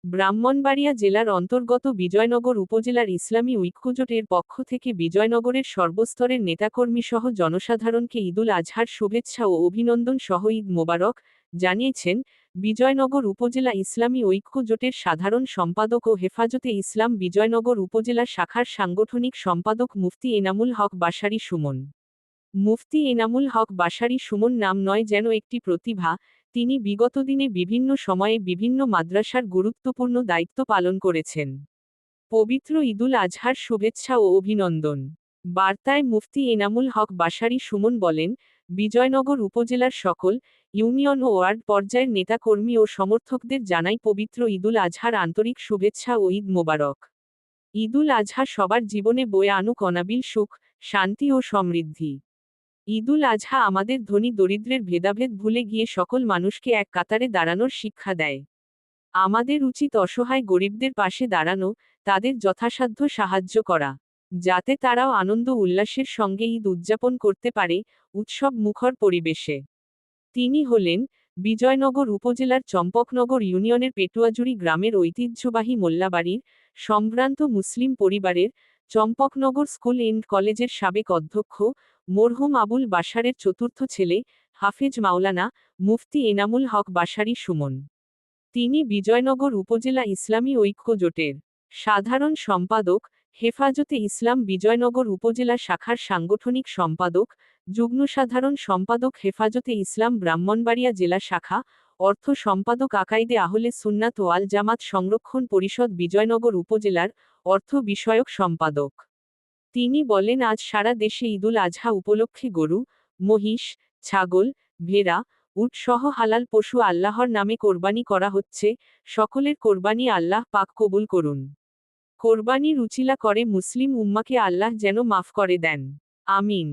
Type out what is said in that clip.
ব্রাহ্মণবাড়িয়া জেলার অন্তর্গত বিজয়নগর উপজেলার ইসলামী ঐক্যজোটের পক্ষ থেকে বিজয়নগরের সর্বস্তরের নেতাকর্মীসহ জনসাধারণকে ঈদুল আজহার শুভেচ্ছা ও অভিনন্দন সহ ঈদ মোবারক জানিয়েছেন বিজয়নগর উপজেলা ইসলামী ঐক্য জোটের সাধারণ সম্পাদক ও হেফাজতে ইসলাম বিজয়নগর উপজেলা শাখার সাংগঠনিক সম্পাদক মুফতি এনামুল হক বাশারী সুমন। মুফতি এনামুল হক বাশারী সুমন নাম নয় যেন একটি প্রতিভা, তিনি বিগত দিনে বিভিন্ন সময়ে বিভিন্ন মাদ্রাসার গুরুত্বপূর্ণ দায়িত্ব পালন করেছেন। পবিত্র ঈদুল আজহার শুভেচ্ছা ও অভিনন্দন বার্তায় মুফতি এনামুল হক বাশারী সুমন বলেন, বিজয়নগর উপজেলার সকল ইউনিয়ন ও ওয়ার্ড পর্যায়ের নেতাকর্মী ও সমর্থকদের জানাই পবিত্র ঈদুল আজহার আন্তরিক শুভেচ্ছা ও ঈদ মোবারক। ঈদুল আজহা সবার জীবনে বয়ে আনুক অনাবিল সুখ, শান্তি ও সমৃদ্ধি। ঈদুল আজহা আমাদের ধনী দরিদ্রের ভেদাভেদ ভুলে গিয়ে সকল মানুষকে এক কাতারে দাঁড়ানোর শিক্ষা দেয়। আমাদের উচিত অসহায় গরিবদের পাশে দাঁড়ানো, তাদের যথাসাধ্য সাহায্য করা, যাতে তারাও আনন্দ উল্লাসের সঙ্গে ঈদ উদযাপন করতে পারে, উৎসব মুখর পরিবেশে। তিনি হলেন বিজয়নগর উপজেলার চম্পকনগর ইউনিয়নের পেটুয়াজুড়ি গ্রামের ঐতিহ্যবাহী মোল্লাবাড়ির সম্ভ্রান্ত মুসলিম পরিবারের চম্পকনগর স্কুল এন্ড কলেজের সাবেক অধ্যক্ষ মরহুম আবুল বাশারের চতুর্থ ছেলে হাফেজ মাওলানা মুফতি এনামুল হক বাশারী সুমন। তিনি বিজয়নগর উপজেলা ইসলামী ঐক্য জোটের সাধারণ সম্পাদক, হেফাজতে ইসলাম বিজয়নগর উপজেলা শাখার সাংগঠনিক সম্পাদক, যুগ্ম সাধারণ সম্পাদক হেফাজতে ইসলাম ব্রাহ্মণবাড়িয়া জেলা শাখা, অর্থ সম্পাদক আকাইদে আহলে সুন্নাত ওয়াল জামাত সংরক্ষণ পরিষদ বিজয়নগর উপজেলার অর্থ বিষয়ক সম্পাদক। তিনি বলেন, আজ সারা দেশে ঈদুল আজহা উপলক্ষে গরু, মহিষ, ছাগল, ভেড়া, উট সহ হালাল পশু আল্লাহর নামে কোরবানি করা হচ্ছে, সকলের কোরবানি আল্লাহ পাক কবুল করুন। কোরবানি রুচিলা করে মুসলিম উম্মাকে আল্লাহ যেন মাফ করে দেন। আমিন।